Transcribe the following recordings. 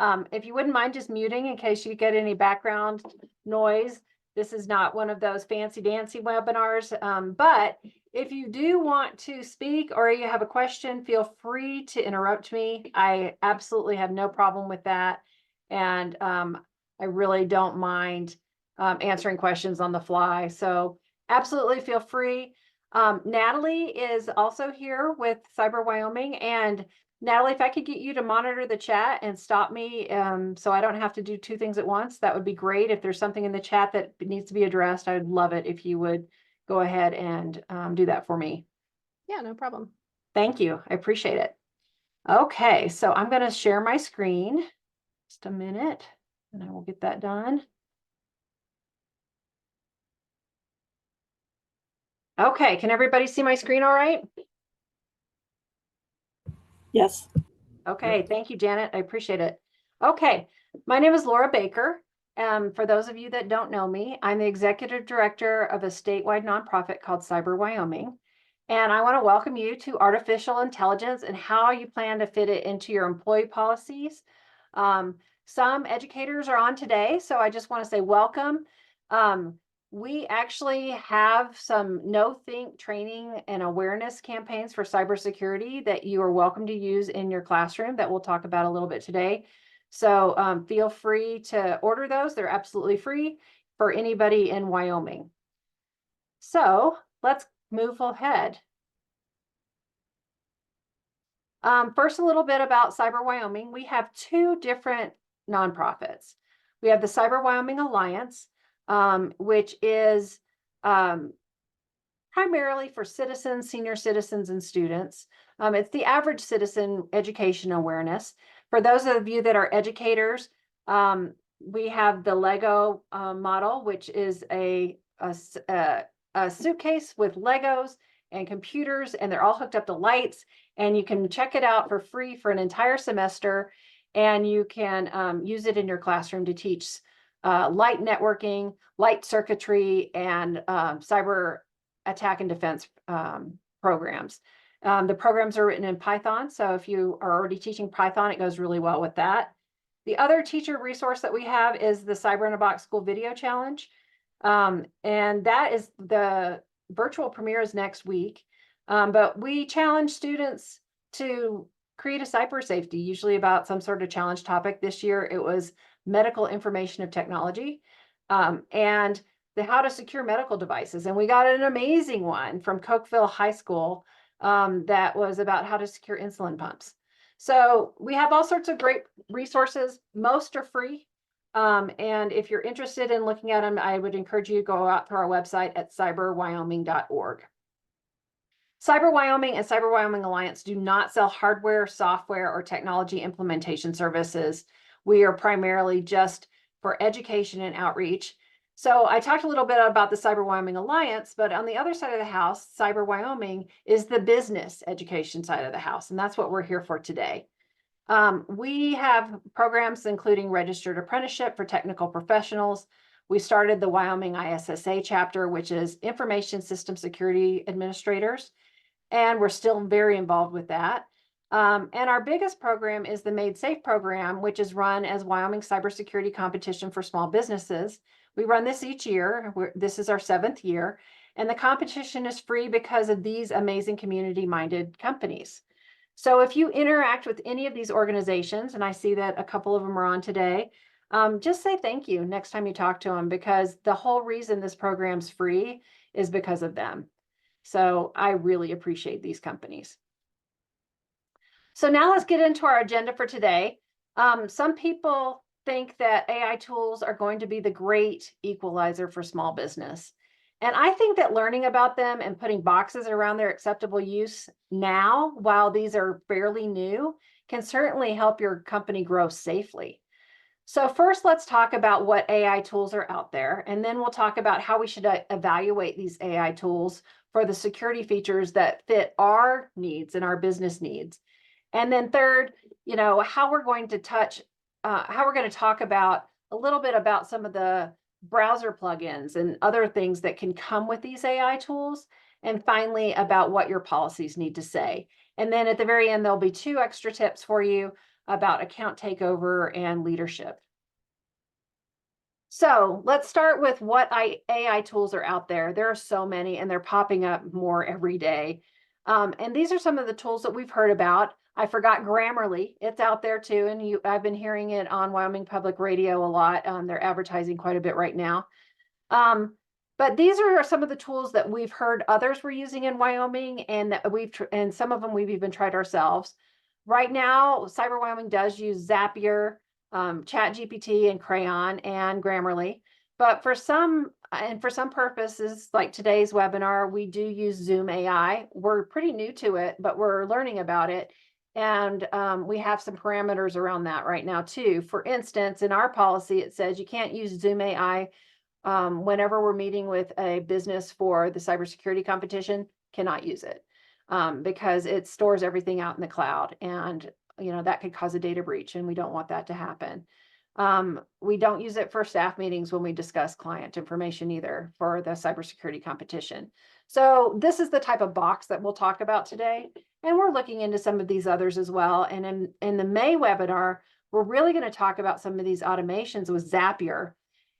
If you wouldn't mind just muting in case you get any background noise. This is not one of those fancy dancy webinars, but if you do want to speak or you have a question, feel free to interrupt me. I absolutely have no problem with that. And I really don't mind answering questions on the fly. So absolutely feel free. Natalie is also here with Cyber Wyoming, and Natalie, if I could get you to monitor the chat and stop me so I don't have to do two things at once, that would be great. If there's something in the chat that needs to be addressed, I would love it if you would go ahead and do that for me. Yeah, no problem. Thank you. I appreciate it. Okay, so I'm going to share my screen. Just a minute, and I will get that done. Okay, can everybody see my screen all right? Yes. Okay, thank you, Janet. I appreciate it. Okay, my name is Laura Baker. For those of you that don't know me, I'm the executive director of a statewide nonprofit called Cyber Wyoming. And I want to welcome you to artificial intelligence and how you plan to fit it into your employee policies. Some educators are on today, so I just want to say welcome. We actually have some no-think training and awareness campaigns for cybersecurity that you are welcome to use in your classroom that we'll talk about a little bit today. So feel free to order those. They're absolutely free for anybody in Wyoming. So let's move ahead. First, a little bit about Cyber Wyoming. We have two different nonprofits. We have the Cyber Wyoming Alliance, which is primarily for citizens, senior citizens, and students. It's the average citizen education awareness. For those of you that are educators, we have the Lego model, which is a suitcase with Legos and computers, and they're all hooked up to lights, and you can check it out for free for an entire semester, and you can use it in your classroom to teach light networking, light circuitry, and cyber attack and defense programs. The programs are written in Python, so if you are already teaching Python, it goes really well with that. The other teacher resource that we have is the Cyber in a Box School Video Challenge. And that is the virtual premiere is next week. But we challenge students to create a cyber safety, usually about some sort of challenge topic. This year, it was medical information of technology and the how to secure medical devices. And we got an amazing one from Cokeville High School that was about how to secure insulin pumps. So we have all sorts of great resources. Most are free. And if you're interested in looking at them, I would encourage you to go out to our website at cyberwyoming.org. Cyber Wyoming and Cyber Wyoming Alliance do not sell hardware, software, or technology implementation services. We are primarily just for education and outreach. So I talked a little bit about the Cyber Wyoming Alliance, but on the other side of the house, Cyber Wyoming is the business education side of the house, and that's what we're here for today. We have programs including registered apprenticeship for technical professionals. We started the Wyoming ISSA chapter, which is Information System Security Administrators, and we're still very involved with that. And our biggest program is the Made Safe program, which is run as Wyoming Cybersecurity Competition for Small Businesses. We run this each year. This is our 7th year, and the competition is free because of these amazing community-minded companies. So if you interact with any of these organizations, and I see that a couple of them are on today, just say thank you next time you talk to them, because the whole reason this program's free is because of them. So I really appreciate these companies. So now let's get into our agenda for today. Some people think that AI tools are going to be the great equalizer for small business. And I think that learning about them and putting boxes around their acceptable use now, while these are fairly new, can certainly help your company grow safely. So first, let's talk about what AI tools are out there, and then we'll talk about how we should evaluate these AI tools for the security features that fit our needs and our business needs. And then third, how we're going to talk about a little bit about some of the browser plugins and other things that can come with these AI tools. And finally, about what your policies need to say. And then at the very end, there'll be 2 extra tips for you about account takeover and leadership. So let's start with what AI tools are out there. There are so many, and they're popping up more every day. And these are some of the tools that we've heard about. I forgot Grammarly. It's out there too, and I've been hearing it on Wyoming Public Radio a lot. They're advertising quite a bit right now. But these are some of the tools that we've heard others were using in Wyoming, and that and some of them we've even tried ourselves. Right now, Cyber Wyoming does use Zapier, ChatGPT, and Crayon, and Grammarly. But for some purposes, like today's webinar, we do use Zoom AI. We're pretty new to it, but we're learning about it. And we have some parameters around that right now too. For instance, in our policy, it says you can't use Zoom AI whenever we're meeting with a business for the cybersecurity competition, cannot use it because it stores everything out in the cloud, and that could cause a data breach, and we don't want that to happen. We don't use it for staff meetings when we discuss client information either for the cybersecurity competition. So this is the type of box that we'll talk about today, and we're looking into some of these others as well. And in the May webinar, we're really going to talk about some of these automations with Zapier.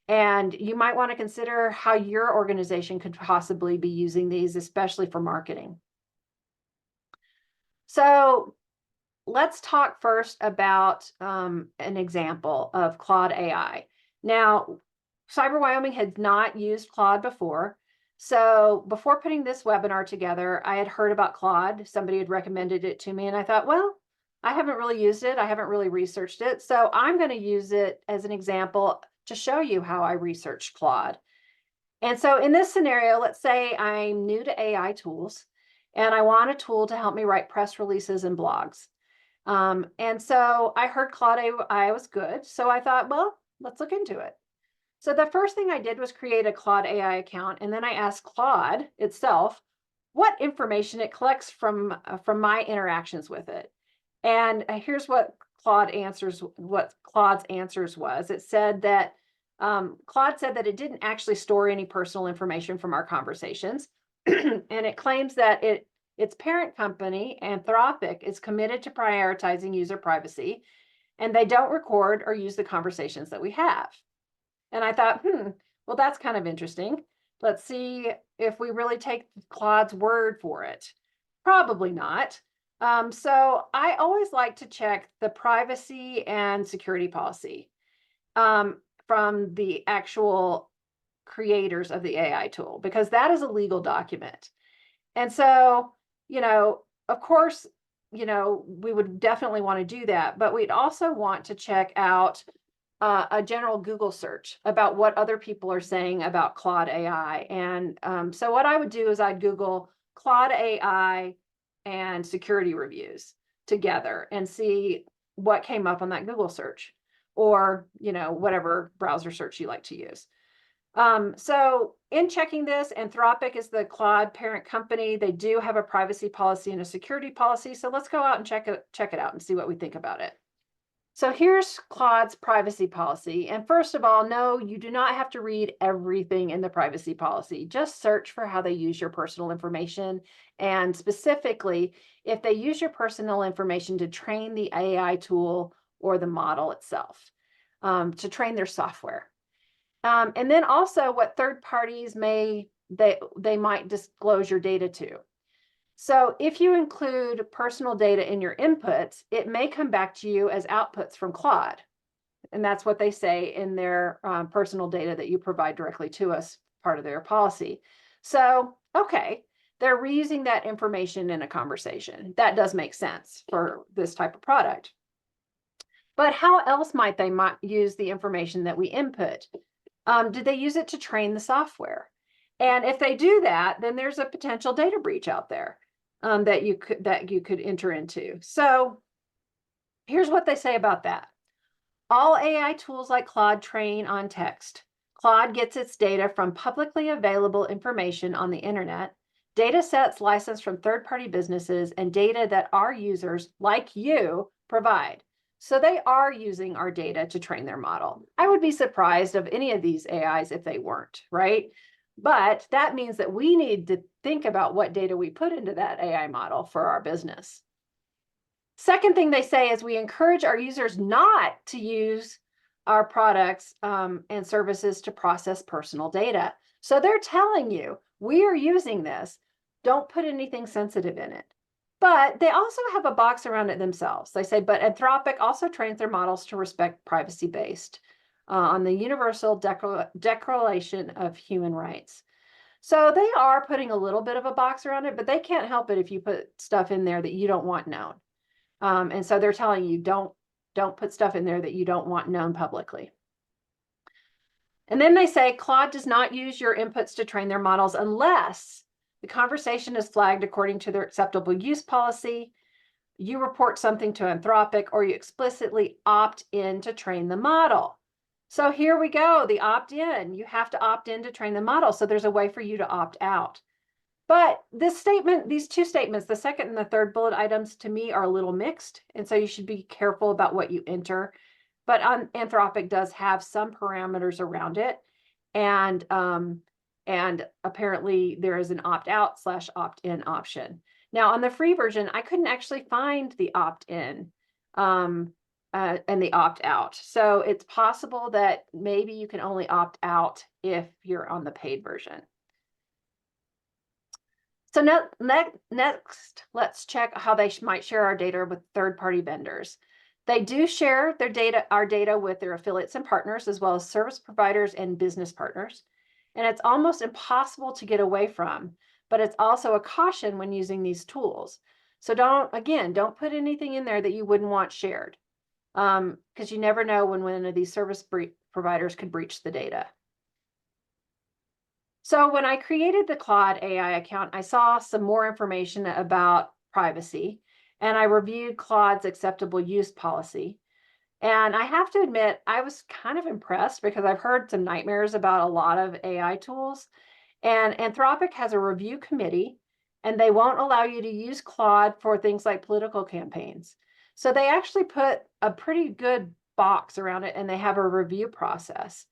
And you might want to consider how your organization could possibly be using these, especially for marketing. So let's talk first about an example of Claude AI. Now, Cyber Wyoming had not used Claude before. So before putting this webinar together, I had heard about Claude. Somebody had recommended it to me, and I thought, well, I haven't really used it. I haven't really researched it. So I'm going to use it as an example to show you how I researched Claude. And so in this scenario, let's say I'm new to AI tools and I want a tool to help me write press releases and blogs. And so I heard Claude AI was good. So I thought, well, let's look into it. So the first thing I did was create a Claude AI account. And then I asked Claude itself what information it collects from my interactions with it. And here's what Claude's answers was. It said that Claude said that it didn't actually store any personal information from our conversations. And it claims that its parent company, Anthropic, is committed to prioritizing user privacy, and they don't record or use the conversations that we have. And I thought, well, that's kind of interesting. Let's see if we really take Claude's word for it. Probably not. So I always like to check the privacy and security policy from the actual creators of the AI tool, because that is a legal document. And so, of course, we would definitely want to do that, but we'd also want to check out a general Google search about what other people are saying about Claude AI. And so what I would do is I'd Google Claude AI and security reviews together and see what came up on that Google search, or whatever browser search you like to use. So in checking this, Anthropic is the Claude parent company. They do have a privacy policy and a security policy. So let's go out and check it out and see what we think about it. So here's Claude's privacy policy. And first of all, no, you do not have to read everything in the privacy policy. Just search for how they use your personal information, and specifically, if they use your personal information to train the AI tool or the model itself, to train their software. And then also what third parties they might disclose your data to. So if you include personal data in your inputs, it may come back to you as outputs from Claude. And that's what they say in their personal data that you provide directly to us, part of their policy. So, okay, they're reusing that information in a conversation. That does make sense for this type of product. But how else might they use the information that we input? Did they use it to train the software? And if they do that, then there's a potential data breach out there that you could enter into. So here's what they say about that. All AI tools like Claude train on text. Claude gets its data from publicly available information on the internet, data sets licensed from third-party businesses, and data that our users, like you, provide. So they are using our data to train their model. I would be surprised of any of these AIs if they weren't, right? But that means that we need to think about what data we put into that AI model for our business. Second thing they say is we encourage our users not to use our products and services to process personal data. So they're telling you, we are using this. Don't put anything sensitive in it. But they also have a box around it themselves. They say, but Anthropic also trains their models to respect privacy-based on the Universal Declaration of Human Rights. So they are putting a little bit of a box around it, but they can't help it if you put stuff in there that you don't want known. And so they're telling you, don't put stuff in there that you don't want known publicly. And then they say Claude does not use your inputs to train their models unless the conversation is flagged according to their acceptable use policy, you report something to Anthropic, or you explicitly opt in to train the model. So here we go, the opt-in. You have to opt in to train the model. So there's a way for you to opt out. But this statement, these two statements, the second and the third bullet items, to me are a little mixed. And so you should be careful about what you enter. But Anthropic does have some parameters around it. And apparently there is an opt-out / opt-in option. Now on the free version, I couldn't actually find the opt-in and the opt-out. So it's possible that maybe you can only opt out if you're on the paid version. So next, let's check how they might share our data with third-party vendors. They do share their data, our data, with their affiliates and partners, as well as service providers and business partners. And it's almost impossible to get away from, but it's also a caution when using these tools. So don't put anything in there that you wouldn't want shared, because you never know when one of these service providers could breach the data. So when I created the Claude AI account, I saw some more information about privacy, and I reviewed Claude's acceptable use policy. And I have to admit, I was kind of impressed because I've heard some nightmares about a lot of AI tools. And Anthropic has a review committee, and they won't allow you to use Claude for things like political campaigns. So they actually put a pretty good box around it, and they have a review process.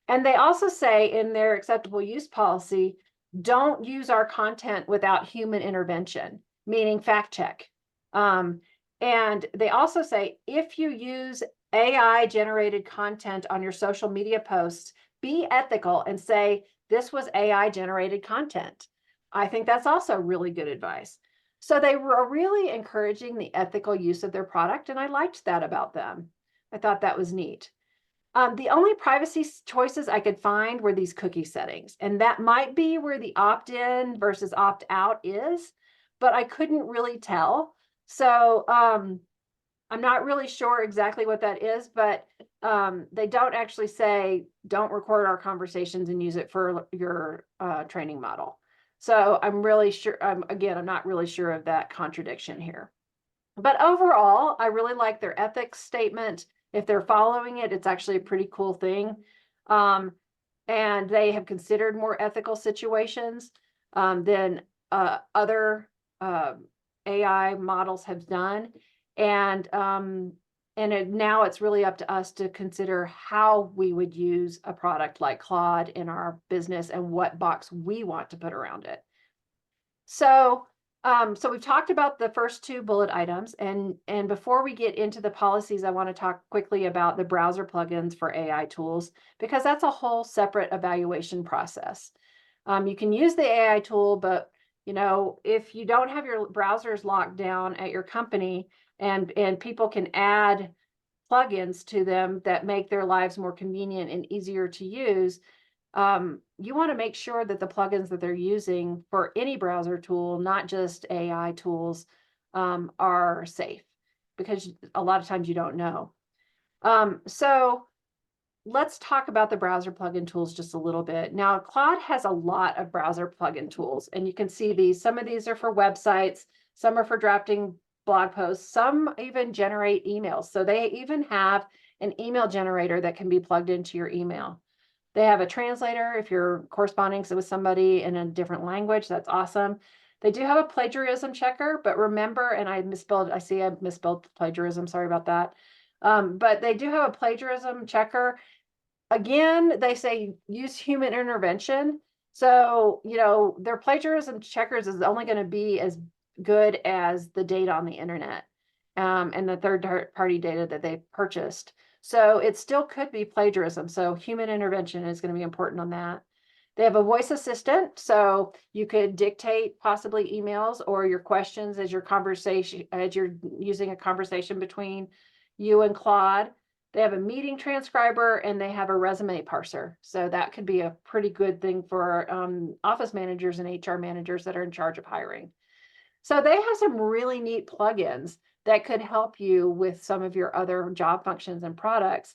And they also say in their acceptable use policy, don't use our content without human intervention, meaning fact check. And they also say, if you use AI generated content on your social media posts, be ethical and say, this was AI generated content. I think that's also really good advice. So they were really encouraging the ethical use of their product, and I liked that about them. I thought that was neat. The only privacy choices I could find were these cookie settings, and that might be where the opt-in versus opt-out is, but I couldn't really tell. So I'm not really sure exactly what that is, but they don't actually say, don't record our conversations and use it for your training model. So I'm really sure, again, I'm not really sure of that contradiction here. But overall, I really like their ethics statement. If they're following it, it's actually a pretty cool thing. And they have considered more ethical situations than other AI models have done. And now it's really up to us to consider how we would use a product like Claude in our business and what box we want to put around it. So we've talked about the first two bullet items, and before we get into the policies, I want to talk quickly about the browser plugins for AI tools, because that's a whole separate evaluation process. You can use the AI tool, but if you don't have your browsers locked down at your company, and people can add plugins to them that make their lives more convenient and easier to use, you want to make sure that the plugins that they're using for any browser tool, not just AI tools, are safe, because a lot of times you don't know. So let's talk about the browser plugin tools just a little bit. Now, Claude has a lot of browser plugin tools, and you can see these. Some of these are for websites, some are for drafting blog posts, some even generate emails. So they even have an email generator that can be plugged into your email. They have a translator if you're corresponding with somebody in a different language. That's awesome. They do have a plagiarism checker, but remember, and I see I misspelled plagiarism, sorry about that. But they do have a plagiarism checker. Again, they say use human intervention. So, their plagiarism checkers is only going to be as good as the data on the internet. and the third-party data that they purchased. So it still could be plagiarism. So human intervention is going to be important on that. They have a voice assistant, so you could dictate possibly emails or your questions as you're using a conversation between you and Claude. They have a meeting transcriber and they have a resume parser. So that could be a pretty good thing for office managers and HR managers that are in charge of hiring. So they have some really neat plugins that could help you with some of your other job functions and products.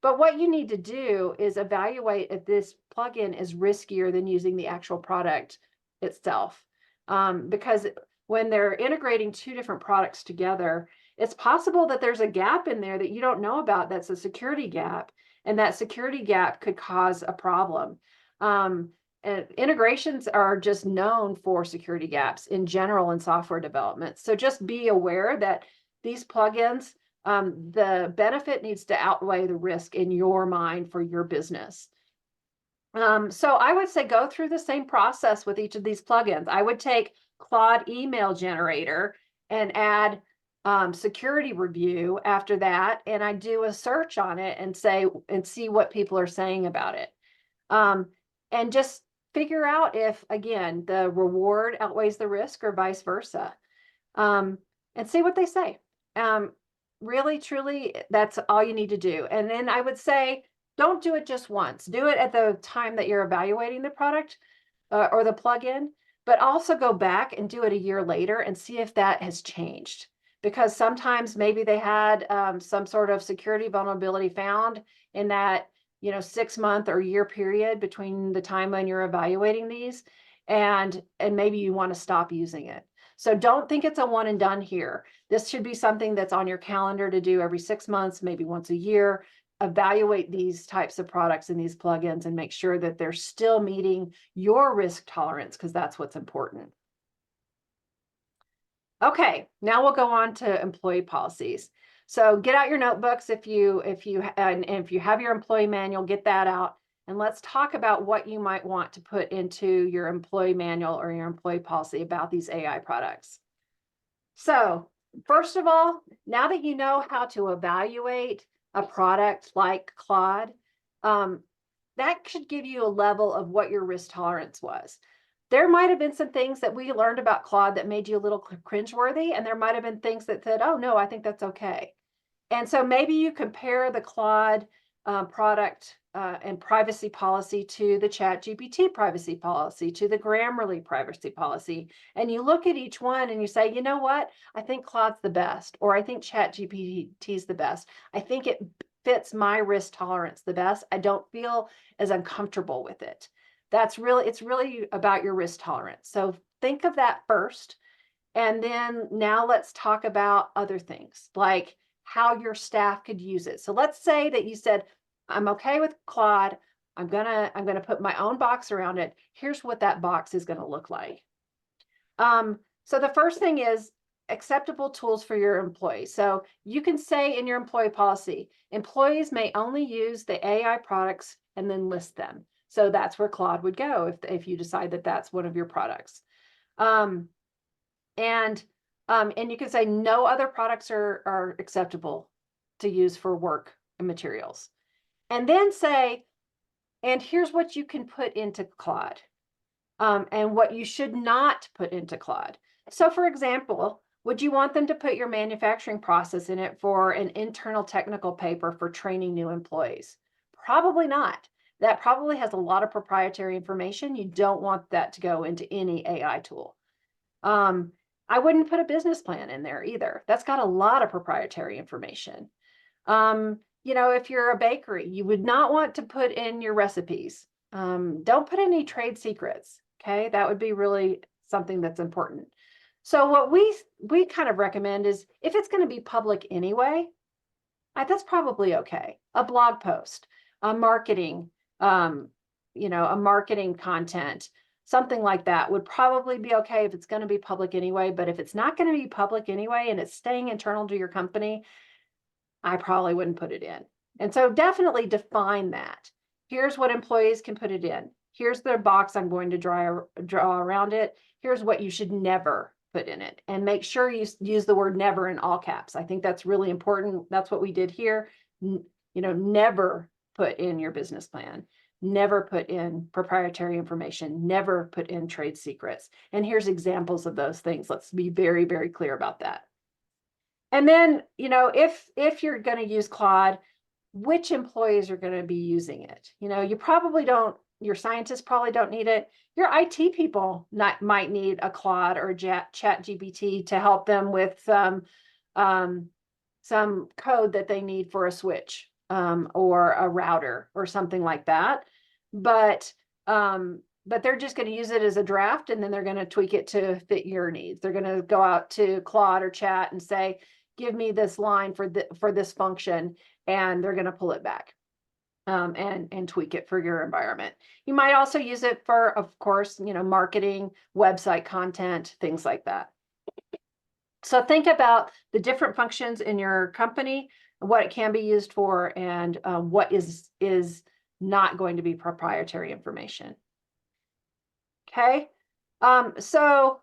But what you need to do is evaluate if this plugin is riskier than using the actual product itself. Because when they're integrating two different products together, it's possible that there's a gap in there that you don't know about that's a security gap, and that security gap could cause a problem. And integrations are just known for security gaps in general in software development. So just be aware that these plugins, the benefit needs to outweigh the risk in your mind for your business. So I would say go through the same process with each of these plugins. I would take Claude Email Generator and add security review after that, and I do a search on it and see what people are saying about it. And just figure out if, again, the reward outweighs the risk or vice versa. And see what they say. Really, truly, that's all you need to do. And then I would say, don't do it just once. Do it at the time that you're evaluating the product or the plugin, but also go back and do it a year later and see if that has changed. Because sometimes maybe they had some sort of security vulnerability found in that 6-month or year period between the time when you're evaluating these, and maybe you want to stop using it. So don't think it's a one and done here. This should be something that's on your calendar to do every 6 months, maybe once a year. Evaluate these types of products and these plugins and make sure that they're still meeting your risk tolerance, because that's what's important. Okay, now we'll go on to employee policies. So get out your notebooks if you have your employee manual, get that out, and let's talk about what you might want to put into your employee manual or your employee policy about these AI products. So first of all, now that you know how to evaluate a product like Claude, that should give you a level of what your risk tolerance was. There might have been some things that we learned about Claude that made you a little cringeworthy, and there might have been things that said, oh, no, I think that's okay. And so maybe you compare the Claude product and privacy policy to the ChatGPT privacy policy, to the Grammarly privacy policy, and you look at each one and you say, you know what, I think Claude's the best, or I think ChatGPT is the best. I think it fits my risk tolerance the best. I don't feel as uncomfortable with it. It's really about your risk tolerance. So think of that first. And then now let's talk about other things, like how your staff could use it. So let's say that you said, I'm okay with Claude. I'm gonna put my own box around it. Here's what that box is gonna look like. So the first thing is acceptable tools for your employees. So you can say in your employee policy, employees may only use the AI products and then list them. So that's where Claude would go if you decide that that's one of your products. And you can say no other products are acceptable to use for work and materials. And then say, and here's what you can put into Claude, and what you should not put into Claude. So for example, would you want them to put your manufacturing process in it for an internal technical paper for training new employees? Probably not. That probably has a lot of proprietary information. You don't want that to go into any AI tool. I wouldn't put a business plan in there either. That's got a lot of proprietary information. If you're a bakery, you would not want to put in your recipes. Don't put any trade secrets. Okay, that would be really something that's important. So what we kind of recommend is, if it's going to be public anyway, that's probably okay. A blog post, a marketing, a marketing content, something like that would probably be okay if it's going to be public anyway. But if it's not going to be public anyway and it's staying internal to your company, I probably wouldn't put it in. And so definitely define that. Here's what employees can put it in. Here's the box I'm going to draw around it. Here's what you should never put in it. And make sure you use the word never in all caps. I think that's really important. That's what we did here. Never put in your business plan. Never put in proprietary information. Never put in trade secrets. And here's examples of those things. Let's be very, very clear about that. And then, if you're going to use Claude, which employees are going to be using it? You probably don't, your scientists probably don't need it. Your IT people might need a Claude or a ChatGPT to help them with some code that they need for a switch or a router or something like that. But they're just going to use it as a draft, and then they're going to tweak it to fit your needs. They're going to go out to Claude or Chat and say, give me this line for this function, and they're going to pull it back and tweak it for your environment. You might also use it for, of course, marketing, website content, things like that. So think about the different functions in your company, what it can be used for, and what is not going to be proprietary information. Okay, so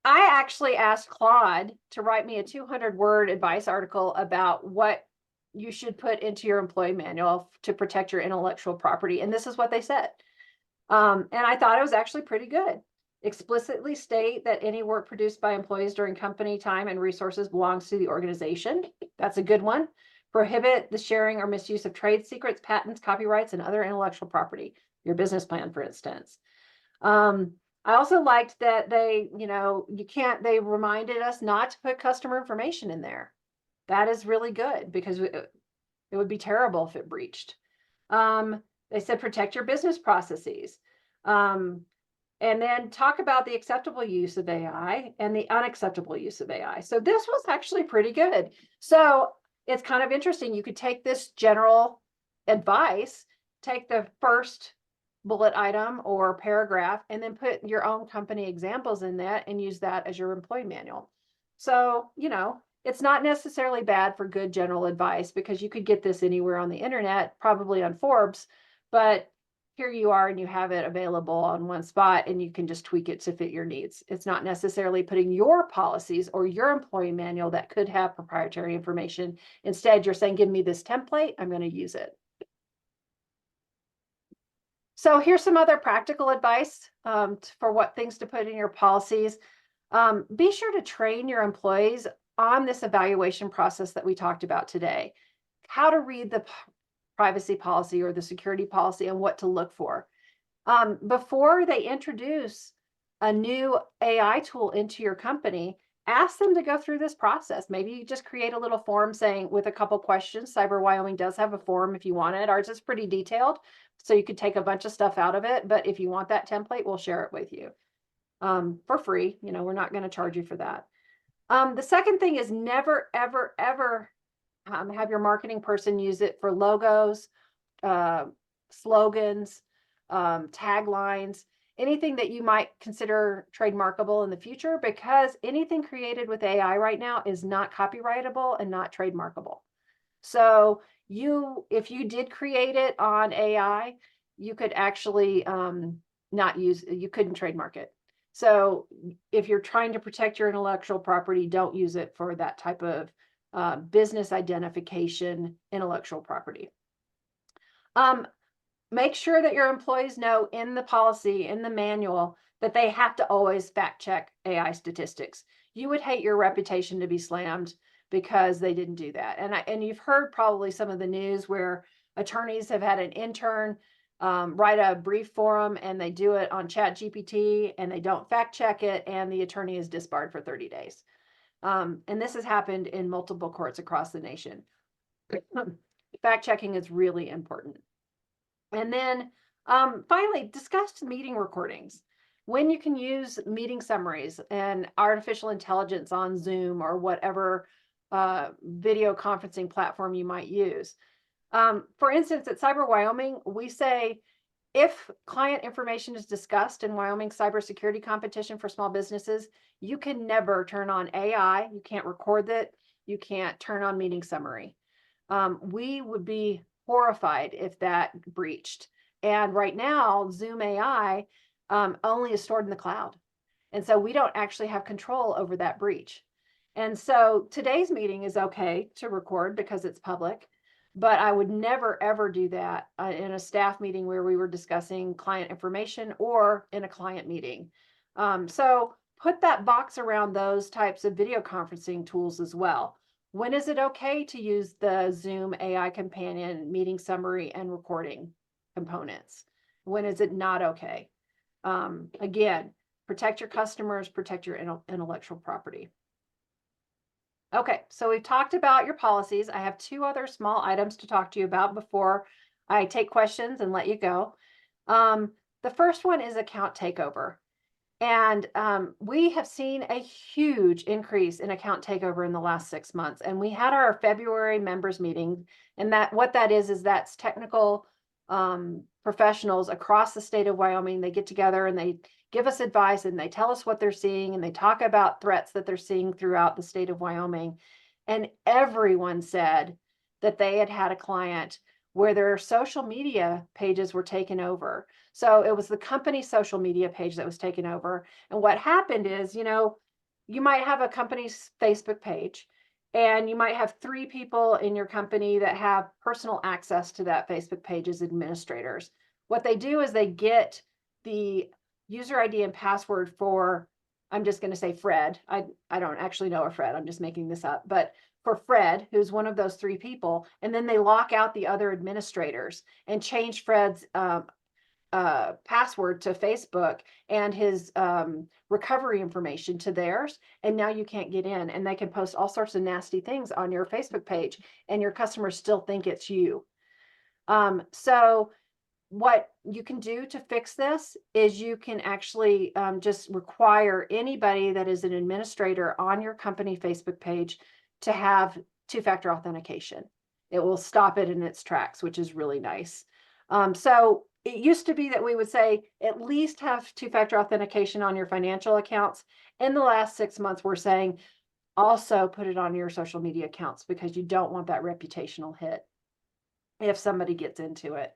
I actually asked Claude to write me a 200-word advice article about what you should put into your employee manual to protect your intellectual property. And this is what they said. And I thought it was actually pretty good. Explicitly state that any work produced by employees during company time and resources belongs to the organization. That's a good one. Prohibit the sharing or misuse of trade secrets, patents, copyrights, and other intellectual property. Your business plan, for instance. I also liked that they reminded us not to put customer information in there. That is really good because it would be terrible if it breached. They said protect your business processes. And then talk about the acceptable use of AI and the unacceptable use of AI. So this was actually pretty good. So it's kind of interesting. You could take this general advice, take the first bullet item or paragraph, and then put your own company examples in that and use that as your employee manual. So, it's not necessarily bad for good general advice because you could get this anywhere on the internet, probably on Forbes, but here you are and you have it available on one spot and you can just tweak it to fit your needs. It's not necessarily putting your policies or your employee manual that could have proprietary information. Instead, you're saying, give me this template, I'm going to use it. So here's some other practical advice for what things to put in your policies. Be sure to train your employees on this evaluation process that we talked about today. How to read the privacy policy or the security policy and what to look for. Before they introduce a new AI tool into your company, ask them to go through this process. Maybe you just create a little form saying with a couple questions. Cyber Wyoming does have a form if you want it. Ours is pretty detailed, so you could take a bunch of stuff out of it. But if you want that template, we'll share it with you for free. We're not going to charge you for that. The second thing is never, ever, ever have your marketing person use it for logos, slogans, taglines, anything that you might consider trademarkable in the future, because anything created with AI right now is not copyrightable and not trademarkable. So if you did create it on AI, you could actually you couldn't trademark it. So if you're trying to protect your intellectual property, don't use it for that type of business identification intellectual property. Make sure that your employees know in the policy, in the manual, that they have to always fact check AI statistics. You would hate your reputation to be slammed because they didn't do that. And you've heard probably some of the news where attorneys have had an intern write a brief for them and they do it on ChatGPT and they don't fact check it and the attorney is disbarred for 30 days. And this has happened in multiple courts across the nation. Fact checking is really important. And then finally, discuss meeting recordings. When you can use meeting summaries and artificial intelligence on Zoom or whatever video conferencing platform you might use. For instance, at Cyber Wyoming, we say if client information is discussed in Wyoming cybersecurity competition for small businesses, you can never turn on AI. You can't record it. You can't turn on meeting summary. We would be horrified if that breached. And right now, Zoom AI only is stored in the cloud. And so we don't actually have control over that breach. And so today's meeting is okay to record because it's public, but I would never, ever do that in a staff meeting where we were discussing client information or in a client meeting. So put that box around those types of video conferencing tools as well. When is it okay to use the Zoom AI companion meeting summary and recording components? When is it not okay? Again, protect your customers, protect your intellectual property. Okay, so we've talked about your policies. I have two other small items to talk to you about before I take questions and let you go. The first one is account takeover. And we have seen a huge increase in account takeover in the last 6 months. And we had our February members meeting, and what that is that's technical professionals across the state of Wyoming. They get together and they give us advice and they tell us what they're seeing and they talk about threats that they're seeing throughout the state of Wyoming. And everyone said that they had a client where their social media pages were taken over. So it was the company social media page that was taken over. And what happened is, you might have a company's Facebook page and you might have 3 people in your company that have personal access to that Facebook page as administrators. What they do is they get the user ID and password for, I'm just going to say Fred. I don't actually know a Fred. I'm just making this up. But for Fred, who's one of those 3 people, and then they lock out the other administrators and change Fred's password to Facebook and his recovery information to theirs. And now you can't get in, and they can post all sorts of nasty things on your Facebook page and your customers still think it's you. So what you can do to fix this is you can actually just require anybody that is an administrator on your company Facebook page to have 2-factor authentication. It will stop it in its tracks, which is really nice. So it used to be that we would say at least have 2-factor authentication on your financial accounts. In the last 6 months, we're saying also put it on your social media accounts because you don't want that reputational hit if somebody gets into it.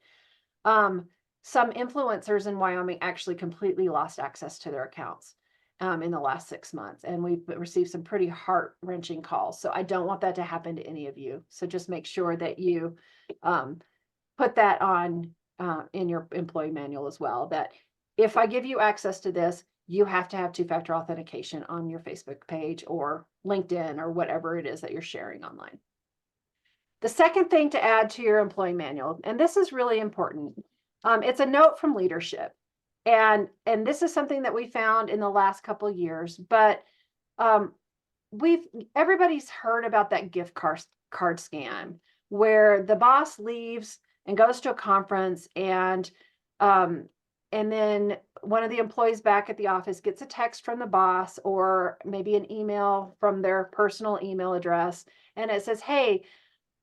Some influencers in Wyoming actually completely lost access to their accounts in the last 6 months, and we've received some pretty heart-wrenching calls. So I don't want that to happen to any of you. So just make sure that you put that on in your employee manual as well, that if I give you access to this, you have to have 2-factor authentication on your Facebook page or LinkedIn or whatever it is that you're sharing online. The second thing to add to your employee manual, and this is really important, it's a note from leadership. And this is something that we found in the last couple of years, but everybody's heard about that gift card scam where the boss leaves and goes to a conference and then one of the employees back at the office gets a text from the boss or maybe an email from their personal email address. And it says, hey,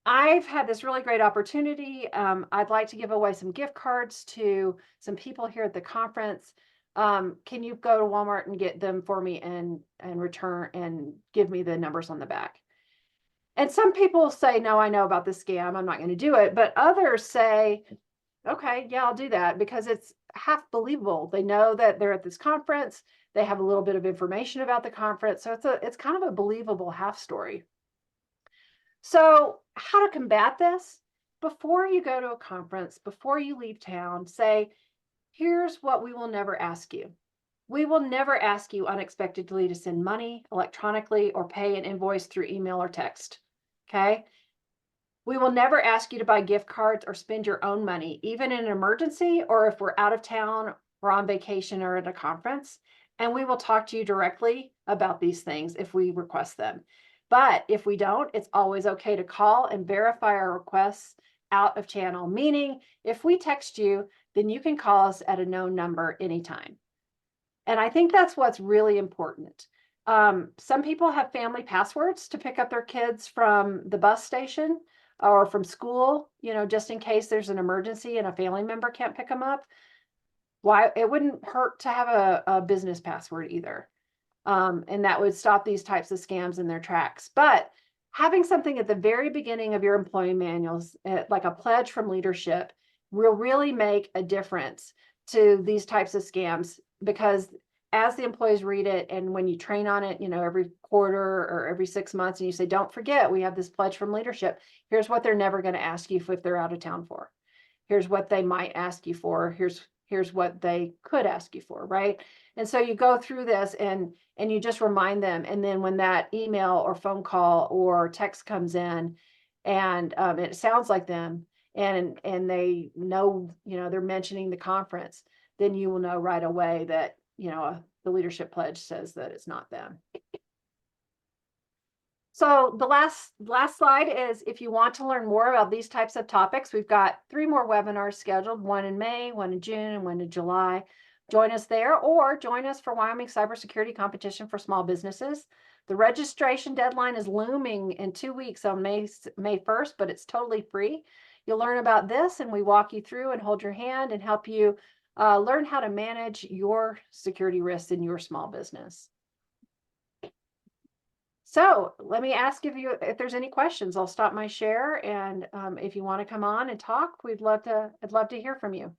I've had this really great opportunity. I'd like to give away some gift cards to some people here at the conference. Can you go to Walmart and get them for me and return and give me the numbers on the back? And some people say, no, I know about this scam. I'm not going to do it. But others say, okay, yeah, I'll do that because it's half believable. They know that they're at this conference. They have a little bit of information about the conference. So it's kind of a believable half story. So how to combat this? Before you go to a conference, before you leave town, say, here's what we will never ask you. We will never ask you unexpectedly to send money electronically or pay an invoice through email or text. Okay? We will never ask you to buy gift cards or spend your own money, even in an emergency or if we're out of town or on vacation or at a conference. And we will talk to you directly about these things if we request them. But if we don't, it's always okay to call and verify our requests out of channel, meaning if we text you, then you can call us at a known number anytime. And I think that's what's really important. Some people have family passwords to pick up their kids from the bus station or from school, just in case there's an emergency and a family member can't pick them up. Why? It wouldn't hurt to have a business password either. And that would stop these types of scams in their tracks. But having something at the very beginning of your employee manuals, like a pledge from leadership, will really make a difference to these types of scams because as the employees read it, and when you train on it, every quarter or every 6 months, and you say, don't forget, we have this pledge from leadership. Here's what they're never going to ask you if they're out of town for. Here's what they might ask you for. Here's what they could ask you for, right? And so you go through this and you just remind them. And then when that email or phone call or text comes in and it sounds like them and they know, they're mentioning the conference, then you will know right away that, the leadership pledge says that it's not them. So the last slide is, if you want to learn more about these types of topics, we've got 3 more webinars scheduled, one in May, one in June, and one in July. Join us there, or join us for Wyoming Cybersecurity Competition for Small Businesses. The registration deadline is looming in 2 weeks on May 1st, but it's totally free. You'll learn about this, and we walk you through and hold your hand and help you learn how to manage your security risks in your small business. So let me ask if there's any questions. I'll stop my share, and if you want to come on and talk, I'd love to hear from you.